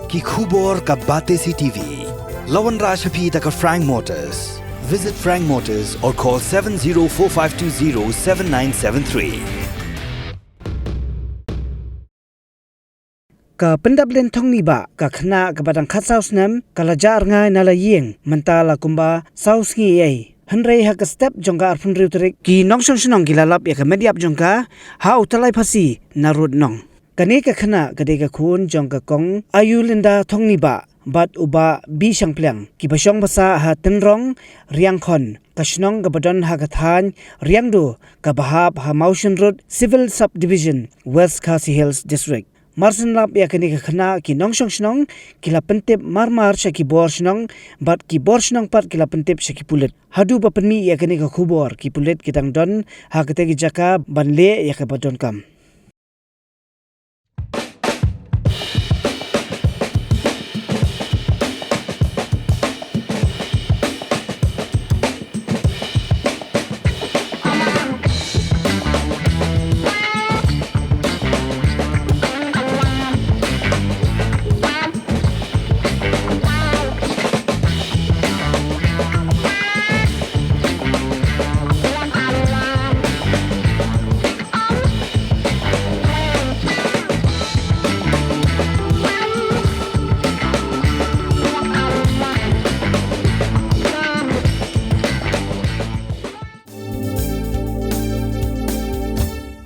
ki khubor ka bate si TV. Lawan Rashapi taka Frank Motors. Visit Frank Motors or call 7045207973. Ka pendablen thong ni ba ka Khynnah ka badang khat saus nam kalaja Rngai nala Ïing mentala kumba saus ngi ai hanrei ha ka step jonga arpun riutrik ki nongsong snong gilalap ya ka Metïap jongka ha Tyllai Phasi narut nong kani ka Khynnah ka de ka khun jong ka kong ayulinda thong ni ba bat uba bi sangplang ki basong basa ha tenrong riang khon kashnong ka badon ha ka than riang do ka bahap ha Mountain Road Civil Subdivision West Khasi Hills District Marsan lap ya kani ka Khynnah ki nongsong snong kila pentip marmar sya ki bor snong bat ki bor snong pat kila pentip sya ki pulit hadu ba penmi ya kani ka khubor ki pulit kitang don ha kate ki jaka banle ya ka badon kam